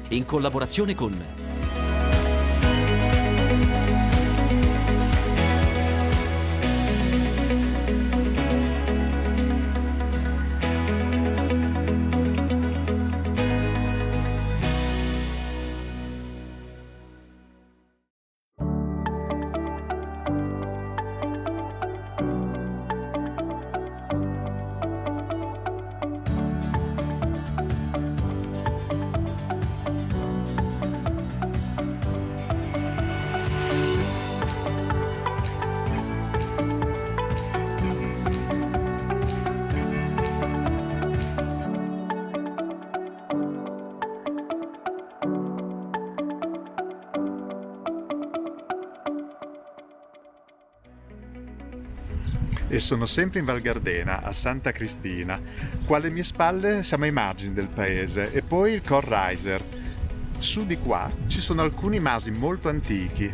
in collaborazione con E sono sempre in Val Gardena, a Santa Cristina. Qua alle mie spalle siamo ai margini del paese e poi il Cor Riser. Su di qua ci sono alcuni masi molto antichi.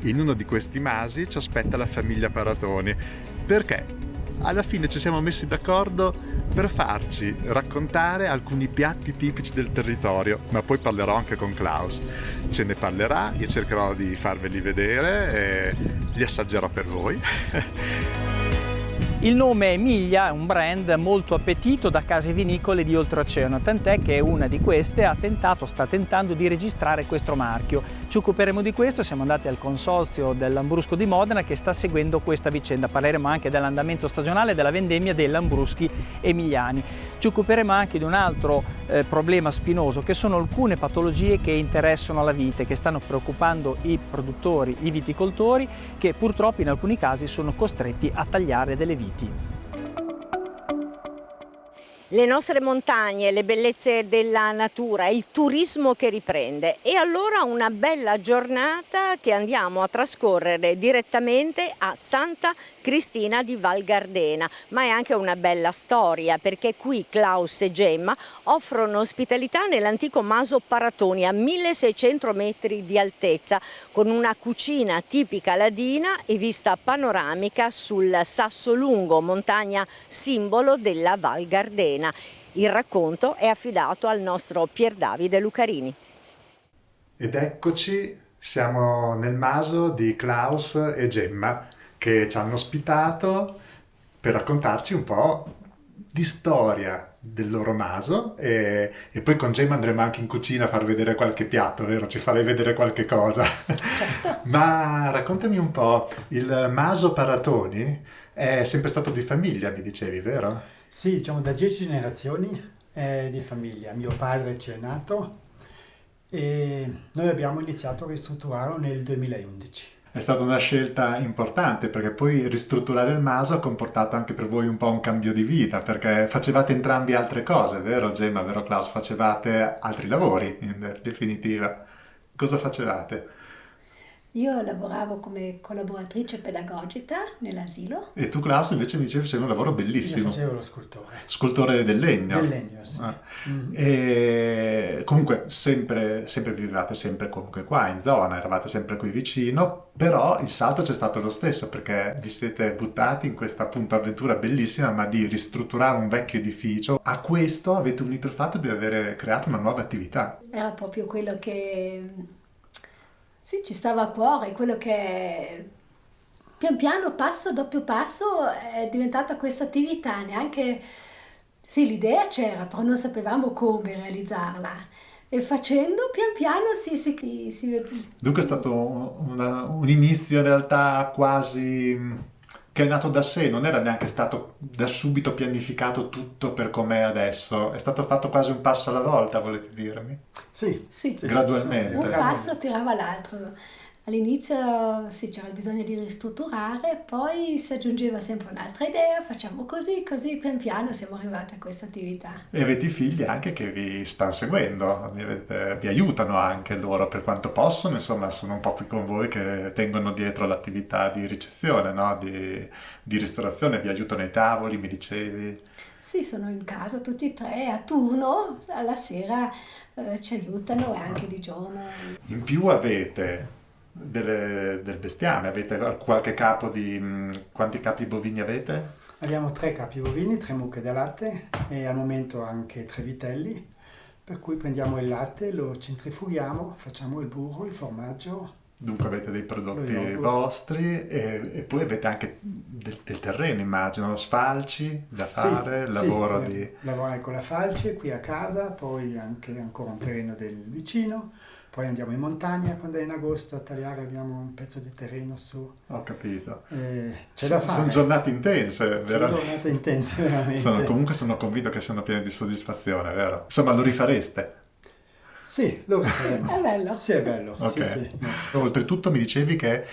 In uno di questi masi ci aspetta la famiglia Paratoni. Perché? Alla fine ci siamo messi d'accordo per farci raccontare alcuni piatti tipici del territorio, ma poi parlerò anche con Klaus. Ce ne parlerà, io cercherò di farveli vedere e li assaggerò per voi. Il nome Emilia è un brand molto appetito da case vinicole di oltreoceano, tant'è che una di queste sta tentando di registrare questo marchio. Ci occuperemo di questo, siamo andati al consorzio del Lambrusco di Modena che sta seguendo questa vicenda. Parleremo anche dell'andamento stagionale della vendemmia dei Lambruschi emiliani. Ci occuperemo anche di un altro problema spinoso, che sono alcune patologie che interessano la vite, che stanno preoccupando i produttori, i viticoltori, che purtroppo in alcuni casi sono costretti a tagliare delle viti. Le nostre montagne, le bellezze della natura, il turismo che riprende e allora una bella giornata che andiamo a trascorrere direttamente a Santa Cristina di Val Gardena, ma è anche una bella storia perché qui Klaus e Gemma offrono ospitalità nell'antico Maso Paratoni a 1600 metri di altezza con una cucina tipica ladina e vista panoramica sul Sasso Lungo, montagna simbolo della Val Gardena. Il racconto è affidato al nostro Pier Davide Lucarini. Ed eccoci, siamo nel maso di Klaus e Gemma che ci hanno ospitato per raccontarci un po' di storia del loro maso e poi con Gemma andremo anche in cucina a far vedere qualche piatto, vero? Ci farei vedere qualche cosa. Certo. Ma raccontami un po', il Maso Paratoni è sempre stato di famiglia, mi dicevi, vero? Sì, diciamo da 10 generazioni di famiglia. Mio padre ci è nato e noi abbiamo iniziato a ristrutturarlo nel 2011. È stata una scelta importante perché poi ristrutturare il maso ha comportato anche per voi un po' un cambio di vita, perché facevate entrambi altre cose, vero Gemma, vero Klaus? Facevate altri lavori in definitiva. Cosa facevate? Io lavoravo come collaboratrice pedagogica nell'asilo. E tu Klaus invece mi dicevi che un lavoro bellissimo. Io facevo lo scultore. Scultore del legno? Del legno, sì. E comunque sempre vivevate sempre comunque qua in zona, eravate sempre qui vicino, però il salto c'è stato lo stesso perché vi siete buttati in questa appunto avventura bellissima, ma di ristrutturare un vecchio edificio. A questo avete unito il fatto di avere creato una nuova attività. Era proprio quello che... Sì, ci stava a cuore, quello che pian piano, passo dopo passo, è diventata questa attività. Neanche, sì, l'idea c'era, però non sapevamo come realizzarla. E facendo, pian piano si vede. Dunque è stato un inizio in realtà quasi che è nato da sé, non era neanche stato da subito pianificato tutto per com'è adesso, è stato fatto quasi un passo alla volta, volete dirmi? Sì. Gradualmente. Un passo tirava l'altro. All'inizio sì, c'era bisogno di ristrutturare, poi si aggiungeva sempre un'altra idea, facciamo così, pian piano siamo arrivati a questa attività. E avete i figli anche che vi stanno seguendo, vi aiutano anche loro per quanto possono, insomma sono un po' qui con voi che tengono dietro l'attività di ricezione, no? di ristorazione, vi aiutano ai tavoli, mi dicevi? Sì, sono in casa tutti e tre a turno, alla sera ci aiutano e anche di giorno. In più avete del bestiame, avete qualche capo di... quanti capi bovini avete? Abbiamo 3 capi bovini, 3 mucche da latte e al momento anche 3 vitelli. per cui prendiamo il latte, lo centrifughiamo, facciamo il burro, il formaggio. Dunque avete dei Lo prodotti yogurt. vostri e poi avete anche del terreno, immagino, sfalci da fare, Sì, lavoro sì, di... lavorare con la falce qui a casa, poi anche ancora un terreno del vicino, poi andiamo in montagna quando è in agosto a tagliare, abbiamo un pezzo di terreno su. Ho capito. C'è da Sono fare. giornate intense, Sono vero? giornate intense, veramente. Comunque sono convinto che siano piene di soddisfazione, vero? Insomma, lo rifareste? Sì, lo rifaremo. È bello. Sì, è bello. Ok. Sì, sì. Oltretutto mi dicevi che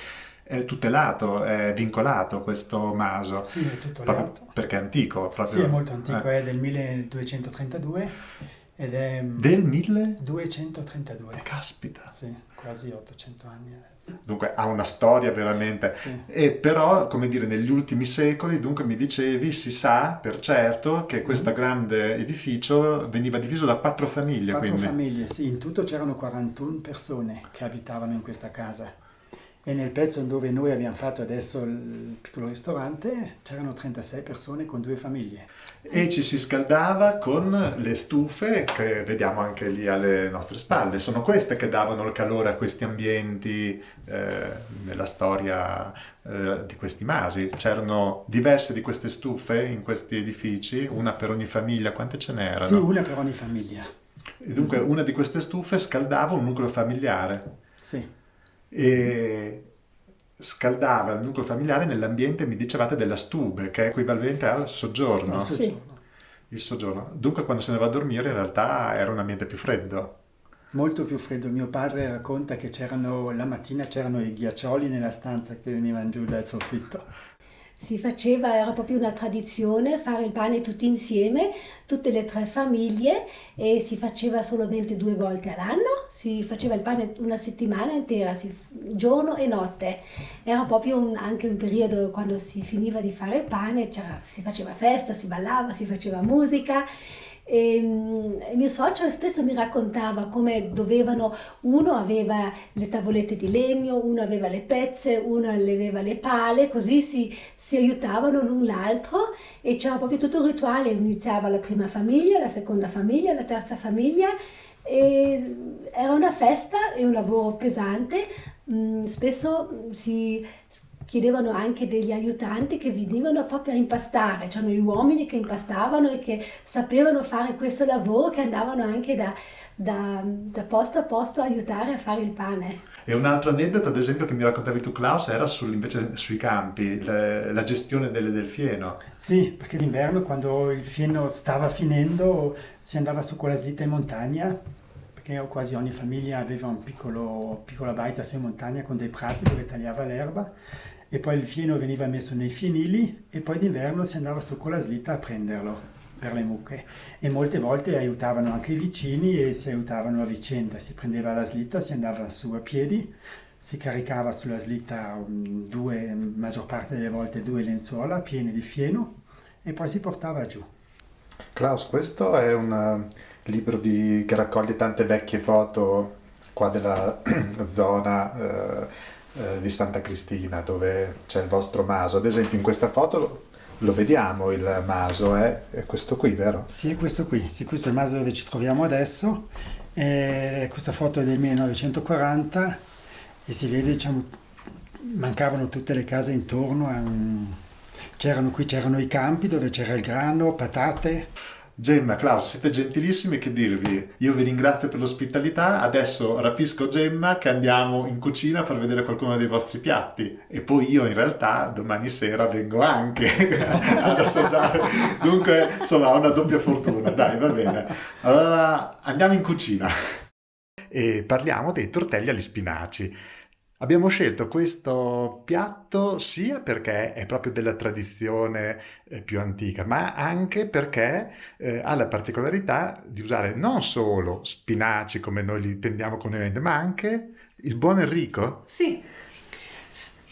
è tutelato, è vincolato questo maso. Sì, è tutto Proprio l'altro. perché è antico, proprio. Sì, è molto antico, è del 1232 ed è Del 1000? 232. Caspita. Sì, quasi 800 anni adesso. Dunque ha una storia veramente. Sì. E però, come dire, negli ultimi secoli, dunque mi dicevi, si sa per certo che questo grande edificio veniva diviso da 4 famiglie, 4 quindi. famiglie, sì, in tutto c'erano 41 persone che abitavano in questa casa. E nel pezzo dove noi abbiamo fatto adesso il piccolo ristorante c'erano 36 persone con 2 famiglie. E ci si scaldava con le stufe che vediamo anche lì alle nostre spalle. Sono queste che davano il calore a questi ambienti nella storia di questi masi. C'erano diverse di queste stufe in questi edifici, una per ogni famiglia. Quante ce n'erano? Sì, una per ogni famiglia. E dunque una di queste stufe scaldava un nucleo familiare. Sì. E scaldava il nucleo familiare nell'ambiente, mi dicevate, della stube, che è equivalente al soggiorno. Al Sì. soggiorno. Il soggiorno. Dunque quando se ne va a dormire in realtà era un ambiente più freddo. Molto più freddo. Mio padre racconta che la mattina c'erano i ghiaccioli nella stanza che venivano giù dal soffitto. Si faceva, era proprio una tradizione fare il pane tutti insieme, tutte le 3 famiglie, e si faceva solamente 2 volte all'anno, si faceva il pane una settimana intera, giorno e notte. Era proprio anche un periodo quando si finiva di fare il pane, si faceva festa, si ballava, si faceva musica. E mio suocero spesso mi raccontava come uno aveva le tavolette di legno, uno aveva le pezze, uno aveva le pale, così si aiutavano l'un l'altro, e c'era proprio tutto il rituale. Iniziava la prima famiglia, la seconda famiglia, la terza famiglia, e era una festa e un lavoro pesante. Spesso si chiedevano anche degli aiutanti che venivano proprio a impastare, c'erano gli uomini che impastavano e che sapevano fare questo lavoro, che andavano anche da posto a posto a aiutare a fare il pane. E un altro aneddoto, ad esempio, che mi raccontavi tu, Klaus, era invece sui campi, la gestione del fieno. Sì, perché d'inverno quando il fieno stava finendo si andava su con la slitta in montagna, perché quasi ogni famiglia aveva piccola baita su in montagna con dei prati dove tagliava l'erba, e poi il fieno veniva messo nei fienili e poi d'inverno si andava su con la slitta a prenderlo per le mucche, e molte volte aiutavano anche i vicini e si aiutavano a vicenda. Si prendeva la slitta, si andava su a piedi, si caricava sulla slitta maggior parte delle volte 2 lenzuola piene di fieno e poi si portava giù. Klaus, questo è un libro che raccoglie tante vecchie foto qua della zona di Santa Cristina, dove c'è il vostro maso. Ad esempio in questa foto lo vediamo, il maso è questo qui, vero? Sì, è questo qui, sì, questo è il maso dove ci troviamo adesso. Questa foto è del 1940 e si vede, diciamo, mancavano tutte le case intorno. C'erano i campi dove c'era il grano, patate. Gemma, Klaus, siete gentilissimi, che dirvi. Io vi ringrazio per l'ospitalità. Adesso rapisco Gemma che andiamo in cucina per vedere qualcuno dei vostri piatti, e poi io in realtà domani sera vengo anche ad assaggiare. Dunque, insomma, ho una doppia fortuna. Dai, va bene. Allora, andiamo in cucina e parliamo dei tortelli agli spinaci. Abbiamo scelto questo piatto sia perché è proprio della tradizione più antica, ma anche perché ha la particolarità di usare non solo spinaci come noi li intendiamo comunemente, ma anche il buon Enrico. Sì.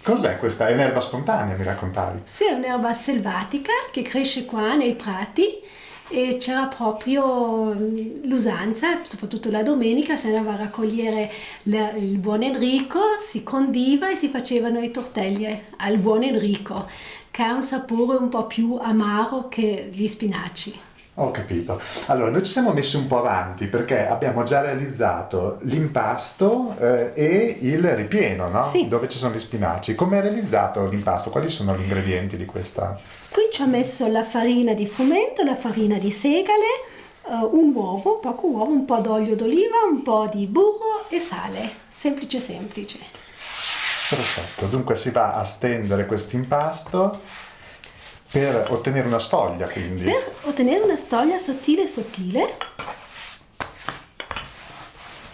Cos'è questa? È un'erba spontanea, mi raccontavi? Sì, è un'erba selvatica che cresce qua nei prati, e c'era proprio l'usanza, soprattutto la domenica si andava a raccogliere il buon Enrico, si condiva e si facevano i tortelli al buon Enrico, che ha un sapore un po' più amaro che gli spinaci. Ho capito. Allora, noi ci siamo messi un po' avanti perché abbiamo già realizzato l'impasto e il ripieno, no? Sì. Dove ci sono gli spinaci. Come è realizzato l'impasto? Quali sono gli ingredienti di questa? Qui ci ho messo la farina di frumento, la farina di segale, un uovo, poco uovo, un po' d'olio d'oliva, un po' di burro e sale. Semplice semplice. Perfetto. Dunque si va a stendere questo impasto per ottenere una sfoglia, quindi. Per ottenere una stoglia sottile sottile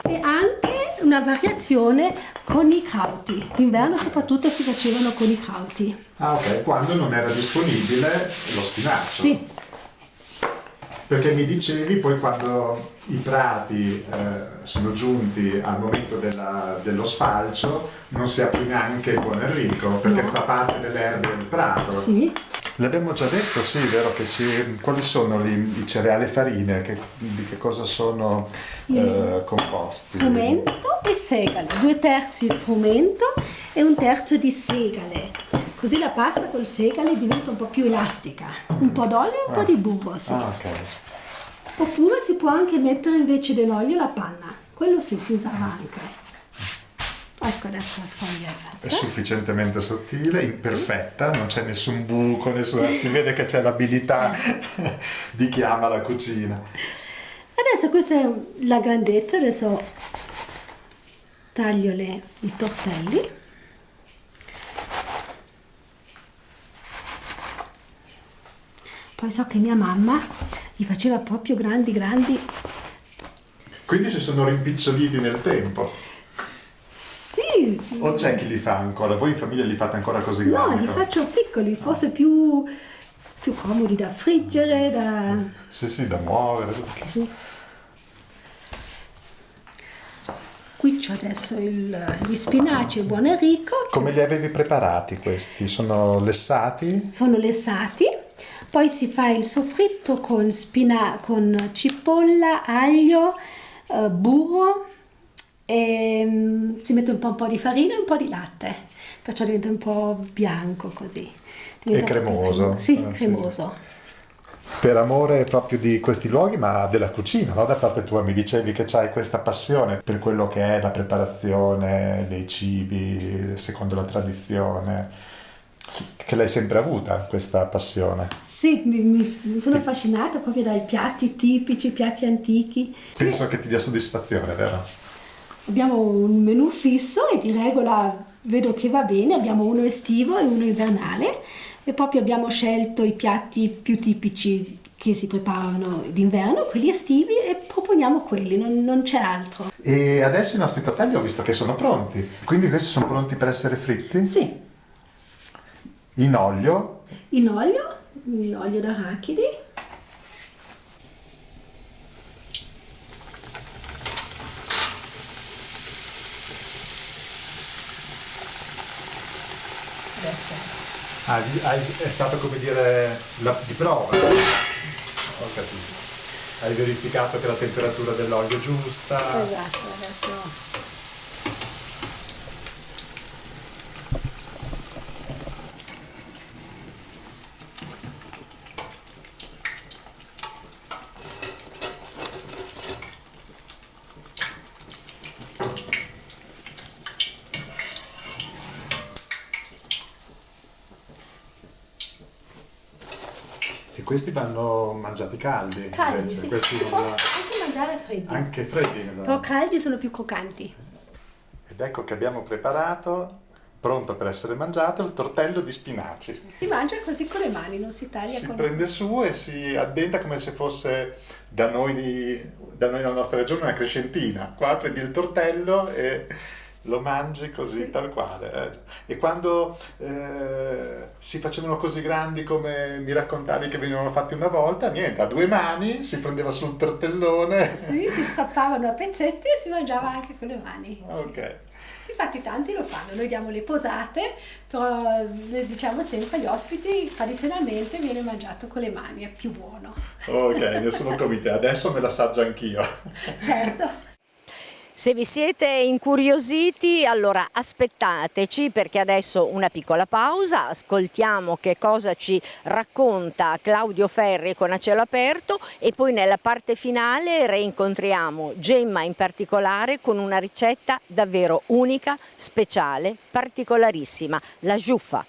e anche una variazione con i crauti. D'inverno soprattutto si facevano con i crauti. Ah, ok. Quando non era disponibile lo spinacio. Sì, Perché mi dicevi poi quando i prati sono giunti al momento dello sfalcio non si apre neanche il buon Enrico perché No. fa parte delle erbe del prato. sì. L'abbiamo già detto, sì, vero che quali sono i cereali e farine, di che cosa sono composti? Frumento e segale, 2/3 frumento e 1/3 di segale. Così la pasta col segale diventa un po' più elastica. Un po' d'olio e un po' di burro, sì. Ah, ok. Oppure si può anche mettere invece dell'olio la panna. Quello sì, si usava anche. Ecco, adesso la sfoglia è fatta. È sufficientemente sottile, imperfetta, non c'è nessun buco, si vede che c'è l'abilità di chi ama la cucina. Adesso questa è la grandezza, adesso taglio i tortelli. Poi so che mia mamma li faceva proprio grandi, grandi. Quindi si sono rimpiccioliti nel tempo. Sì, sì. O c'è chi li fa ancora? Voi in famiglia li fate ancora così No, grandi? li faccio piccoli, forse più comodi da friggere, da... Sì, da muovere. Sì. Qui c'ho adesso gli spinaci e il buon Enrico. Come li avevi preparati questi? Sono lessati? Sono lessati, poi si fa il soffritto con cipolla, aglio, burro e si mette un po' di farina e un po' di latte, perciò diventa un po' bianco così. Diventa E cremoso. Sì, Sì, cremoso. Per amore proprio di questi luoghi, ma della cucina, no? Da parte tua mi dicevi che c'hai questa passione per quello che è la preparazione dei cibi secondo la tradizione, che l'hai sempre avuta questa passione. Sì, mi sono affascinata proprio dai piatti tipici, piatti antichi. Penso che ti dia soddisfazione, vero? Abbiamo un menù fisso e di regola vedo che va bene, abbiamo uno estivo e uno invernale e proprio abbiamo scelto i piatti più tipici che si preparano d'inverno, quelli estivi e proponiamo quelli, non c'è altro. E adesso i nostri tortelli ho visto che sono pronti, quindi questi sono pronti per essere fritti? Sì, In olio? in olio d'arachidi. Adesso È stato come dire di prova. Ho capito. Hai verificato che la temperatura dell'olio è giusta. esatto, adesso E questi vanno mangiati caldi. caldi, invece. sì. Questi Si sono possono anche mangiare freddi, anche freddi. però caldi sono più croccanti. Ed ecco che abbiamo preparato, pronto per essere mangiato, il tortello di spinaci. Si mangia così con le mani, non si taglia Si con... prende su e si addenta come se fosse da noi nella nostra regione una crescentina. Qua prendi il tortello e lo mangi così, Sì. tal quale. E quando si facevano così grandi come mi raccontavi che venivano fatti una volta, niente, a due mani si prendeva sul tortellone. Sì, si strappavano a pezzetti e si mangiava anche con le mani. Sì. Ok. Infatti tanti lo fanno, noi diamo le posate, però diciamo sempre agli ospiti tradizionalmente viene mangiato con le mani, è più buono. Ok, nessuno come te, adesso me l'assaggio anch'io. Certo. Se vi siete incuriositi, allora aspettateci, perché adesso una piccola pausa, ascoltiamo che cosa ci racconta Claudio Ferri con A Cielo Aperto e poi nella parte finale reincontriamo Gemma in particolare con una ricetta davvero unica, speciale, particolarissima, la giuffa.